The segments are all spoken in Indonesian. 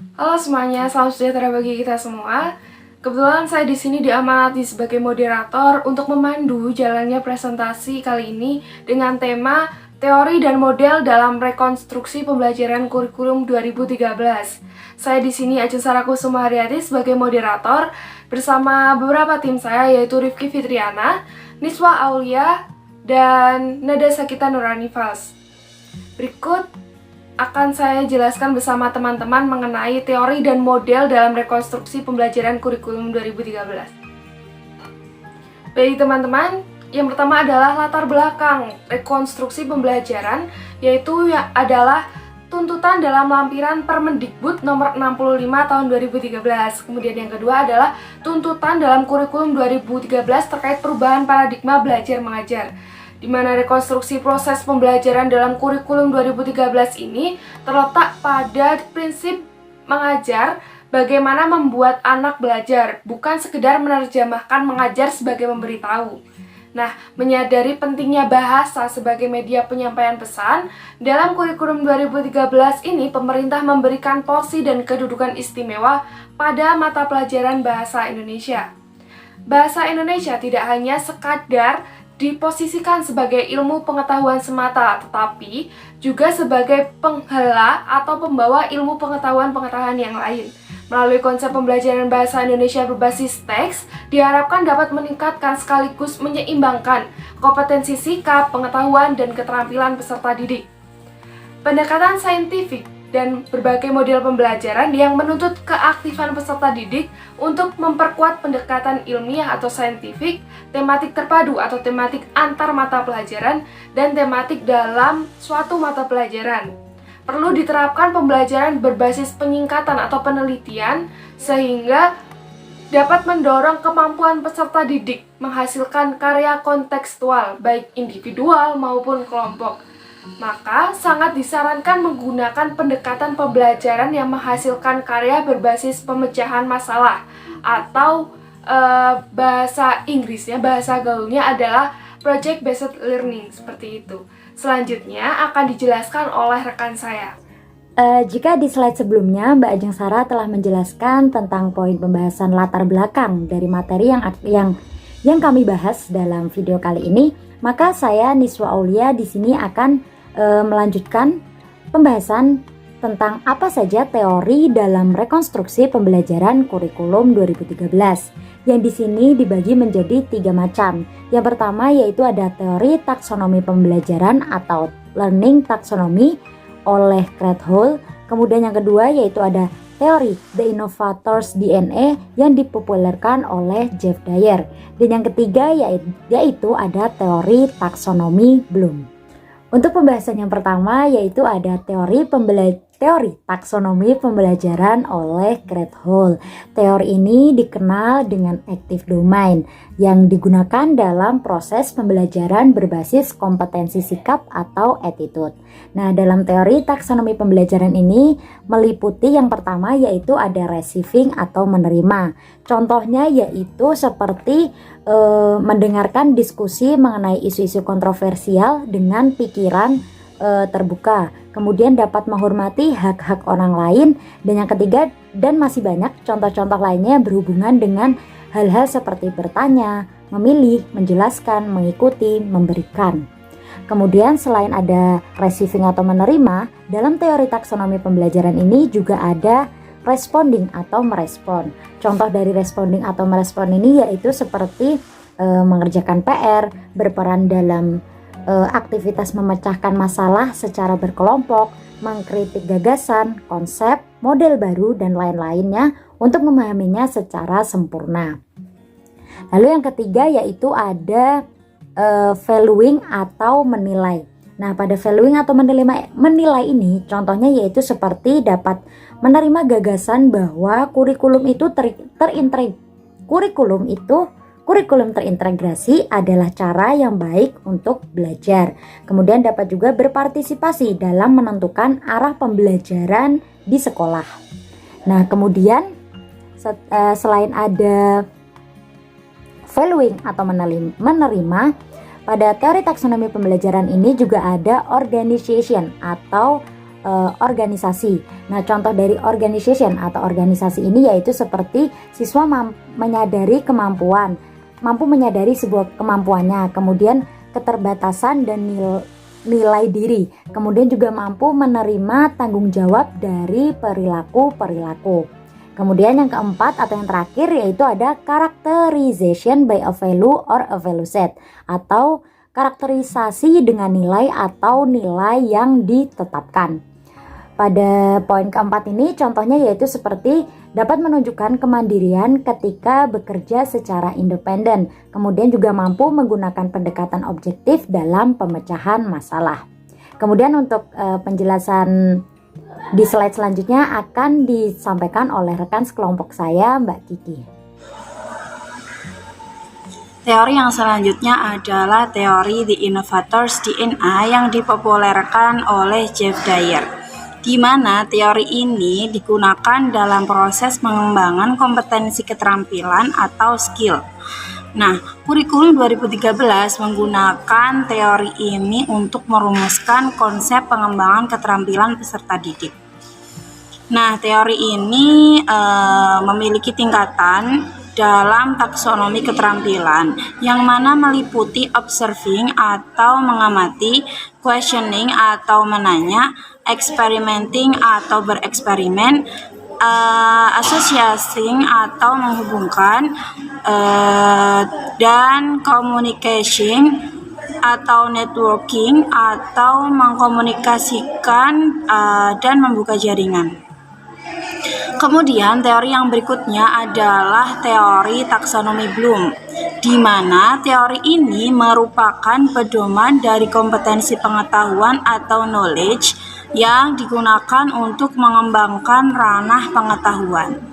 Halo semuanya, salam sejahtera bagi kita semua. Kebetulan saya di sini diamanati sebagai moderator untuk memandu jalannya presentasi kali ini dengan tema teori dan model dalam rekonstruksi pembelajaran kurikulum 2013. Saya di sini Ajeng Sarakusuma Haryati sebagai moderator bersama beberapa tim saya yaitu Rifki Fitriana, Niswa Aulia, dan Nada Sakita Nuranifas. Berikut akan saya jelaskan bersama teman-teman mengenai teori dan model dalam rekonstruksi pembelajaran kurikulum 2013. Baik teman-teman, yang pertama adalah latar belakang rekonstruksi pembelajaran, yaitu adalah tuntutan dalam lampiran Permendikbud nomor 65 tahun 2013. Kemudian yang kedua adalah tuntutan dalam kurikulum 2013 terkait perubahan paradigma belajar mengajar, di mana rekonstruksi proses pembelajaran dalam kurikulum 2013 ini terletak pada prinsip mengajar bagaimana membuat anak belajar, bukan sekedar menerjemahkan mengajar sebagai memberitahu. Nah, menyadari pentingnya bahasa sebagai media penyampaian pesan, dalam kurikulum 2013 ini pemerintah memberikan porsi dan kedudukan istimewa pada mata pelajaran bahasa Indonesia. Bahasa Indonesia tidak hanya sekadar diposisikan sebagai ilmu pengetahuan semata, tetapi juga sebagai penghala atau pembawa ilmu pengetahuan-pengetahuan yang lain. Melalui konsep pembelajaran bahasa Indonesia berbasis teks, diharapkan dapat meningkatkan sekaligus menyeimbangkan kompetensi sikap, pengetahuan, dan keterampilan peserta didik. Pendekatan saintifik dan berbagai model pembelajaran yang menuntut keaktifan peserta didik untuk memperkuat pendekatan ilmiah atau saintifik, tematik terpadu atau tematik antar mata pelajaran, dan tematik dalam suatu mata pelajaran. Perlu diterapkan pembelajaran berbasis penyingkatan atau penelitian sehingga dapat mendorong kemampuan peserta didik menghasilkan karya kontekstual baik individual maupun kelompok. Maka sangat disarankan menggunakan pendekatan pembelajaran yang menghasilkan karya berbasis pemecahan masalah atau bahasa Inggrisnya, bahasa gaulnya adalah project based learning seperti itu. Selanjutnya akan dijelaskan oleh rekan saya. Jika di slide sebelumnya Mbak Ajeng Sara telah menjelaskan tentang poin pembahasan latar belakang dari materi yang kami bahas dalam video kali ini, maka saya Niswa Aulia di sini akan melanjutkan pembahasan tentang apa saja teori dalam rekonstruksi pembelajaran kurikulum 2013 yang di sini dibagi menjadi 3 macam. Yang pertama yaitu ada teori taksonomi pembelajaran atau learning taxonomy oleh Krathwohl. Kemudian yang kedua yaitu ada teori The Innovator's DNA yang dipopulerkan oleh Jeff Dyer. Dan yang ketiga yaitu ada teori taksonomi Bloom. Untuk pembahasan yang pertama yaitu ada teori taksonomi pembelajaran oleh Krathwohl. Teori ini dikenal dengan active domain yang digunakan dalam proses pembelajaran berbasis kompetensi sikap atau attitude. Nah, dalam teori taksonomi pembelajaran ini meliputi yang pertama yaitu ada receiving atau menerima. Contohnya yaitu seperti mendengarkan diskusi mengenai isu-isu kontroversial dengan pikiran terbuka, kemudian dapat menghormati hak-hak orang lain, dan yang ketiga dan masih banyak contoh-contoh lainnya berhubungan dengan hal-hal seperti bertanya, memilih, menjelaskan, mengikuti, memberikan. Kemudian selain ada receiving atau menerima, dalam teori taksonomi pembelajaran ini juga ada responding atau merespon. Contoh dari responding atau merespon ini yaitu seperti mengerjakan PR, berperan dalam aktivitas memecahkan masalah secara berkelompok, mengkritik gagasan, konsep, model baru, dan lain-lainnya untuk memahaminya secara sempurna. Lalu yang ketiga yaitu ada valuing atau menilai. Nah, pada valuing atau menilai ini contohnya yaitu seperti dapat menerima gagasan bahwa kurikulum terintegrasi adalah cara yang baik untuk belajar. Kemudian dapat juga berpartisipasi dalam menentukan arah pembelajaran di sekolah. Nah, kemudian selain ada valuing atau menerima, pada teori taksonomi pembelajaran ini juga ada organization atau organisasi. Nah, contoh dari organization atau organisasi ini yaitu seperti siswa menyadari kemampuan, mampu menyadari sebuah kemampuannya, kemudian keterbatasan dan nilai diri, kemudian juga mampu menerima tanggung jawab dari perilaku-perilaku. Kemudian yang keempat atau yang terakhir yaitu ada characterization by a value or a value set, atau karakterisasi dengan nilai atau nilai yang ditetapkan. Pada poin keempat ini contohnya yaitu seperti dapat menunjukkan kemandirian ketika bekerja secara independen, kemudian juga mampu menggunakan pendekatan objektif dalam pemecahan masalah. Kemudian untuk penjelasan di slide selanjutnya akan disampaikan oleh rekan sekelompok saya, Mbak Kiki. Teori yang selanjutnya adalah teori The Innovator's DNA yang dipopulerkan oleh Jeff Dyer, di mana teori ini digunakan dalam proses pengembangan kompetensi keterampilan atau skill. Nah, kurikulum 2013 menggunakan teori ini untuk merumuskan konsep pengembangan keterampilan peserta didik. Nah, teori ini memiliki tingkatan dalam taksonomi keterampilan yang mana meliputi observing atau mengamati, questioning atau menanya, experimenting atau bereksperimen, associating atau menghubungkan, dan communication atau networking atau mengkomunikasikan dan membuka jaringan. Kemudian teori yang berikutnya adalah teori taksonomi Bloom, di mana teori ini merupakan pedoman dari kompetensi pengetahuan atau knowledge yang digunakan untuk mengembangkan ranah pengetahuan.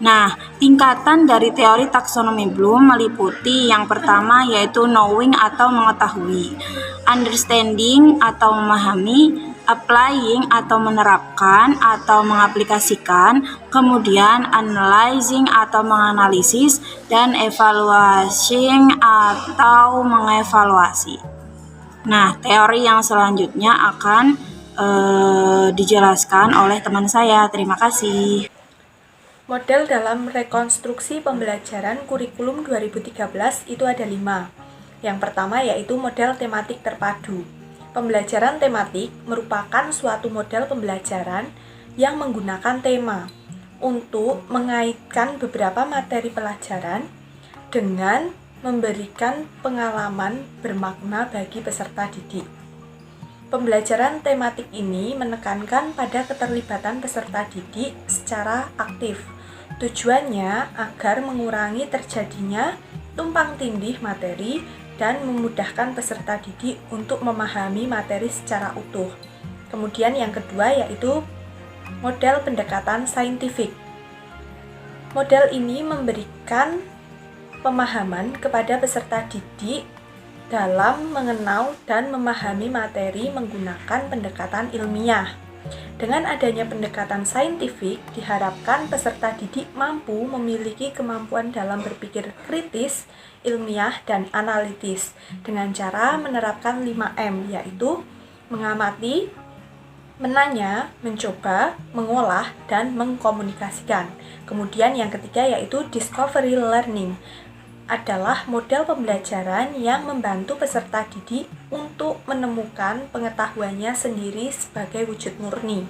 Nah, tingkatan dari teori taksonomi Bloom meliputi yang pertama yaitu knowing atau mengetahui, understanding atau memahami, applying atau menerapkan atau mengaplikasikan, kemudian analyzing atau menganalisis, dan evaluating atau mengevaluasi. Nah, teori yang selanjutnya akan dijelaskan oleh teman saya. Terima kasih. Model dalam rekonstruksi pembelajaran kurikulum 2013 itu ada 5. Yang pertama yaitu model tematik terpadu. Pembelajaran tematik merupakan suatu model pembelajaran yang menggunakan tema untuk mengaitkan beberapa materi pelajaran dengan memberikan pengalaman bermakna bagi peserta didik. Pembelajaran tematik ini menekankan pada keterlibatan peserta didik secara aktif. Tujuannya agar mengurangi terjadinya tumpang tindih materi dan memudahkan peserta didik untuk memahami materi secara utuh. Kemudian yang kedua yaitu model pendekatan saintifik. Model ini memberikan pemahaman kepada peserta didik dalam mengenal dan memahami materi menggunakan pendekatan ilmiah. Dengan adanya pendekatan saintifik, diharapkan peserta didik mampu memiliki kemampuan dalam berpikir kritis, ilmiah, dan analitis dengan cara menerapkan 5M, yaitu mengamati, menanya, mencoba, mengolah, dan mengkomunikasikan. Kemudian yang ketiga yaitu discovery learning, adalah model pembelajaran yang membantu peserta didik untuk menemukan pengetahuannya sendiri sebagai wujud murni.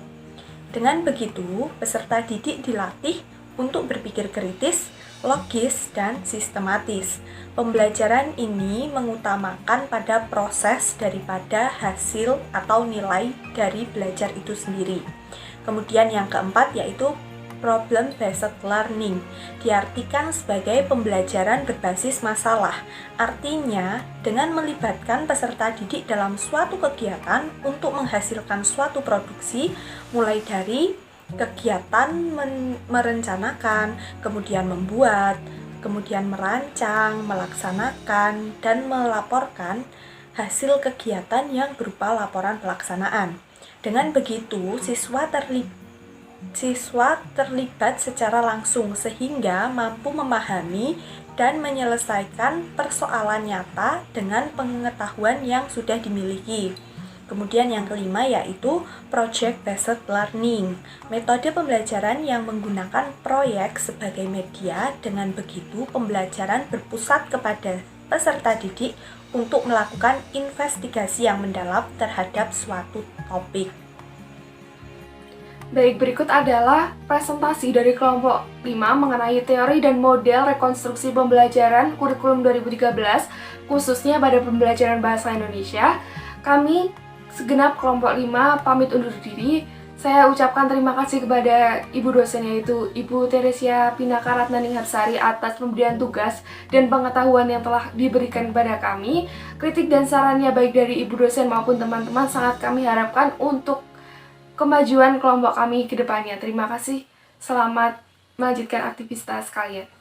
Dengan begitu, peserta didik dilatih untuk berpikir kritis, logis, dan sistematis. Pembelajaran ini mengutamakan pada proses daripada hasil atau nilai dari belajar itu sendiri. Kemudian yang keempat yaitu problem-based learning, diartikan sebagai pembelajaran berbasis masalah. Artinya, dengan melibatkan peserta didik dalam suatu kegiatan untuk menghasilkan suatu produksi, mulai dari kegiatan merencanakan, kemudian membuat, kemudian merancang, melaksanakan, dan melaporkan hasil kegiatan yang berupa laporan pelaksanaan. Dengan begitu, siswa terlibat secara langsung sehingga mampu memahami dan menyelesaikan persoalan nyata dengan pengetahuan yang sudah dimiliki. Kemudian yang kelima yaitu Project Based Learning, metode pembelajaran yang menggunakan proyek sebagai media. Dengan begitu, pembelajaran berpusat kepada peserta didik untuk melakukan investigasi yang mendalam terhadap suatu topik. Baik, berikut adalah presentasi dari kelompok 5 mengenai teori dan model rekonstruksi pembelajaran kurikulum 2013, khususnya pada pembelajaran bahasa Indonesia. Kami segenap kelompok 5 pamit undur diri. Saya ucapkan terima kasih kepada Ibu dosen, yaitu Ibu Teresia Pinaka Ratnaningsari atas pemberian tugas dan pengetahuan yang telah diberikan kepada kami. Kritik dan sarannya baik dari Ibu dosen maupun teman-teman sangat kami harapkan untuk kemajuan kelompok kami ke depannya. Terima kasih. Selamat melanjutkan aktivitas kalian.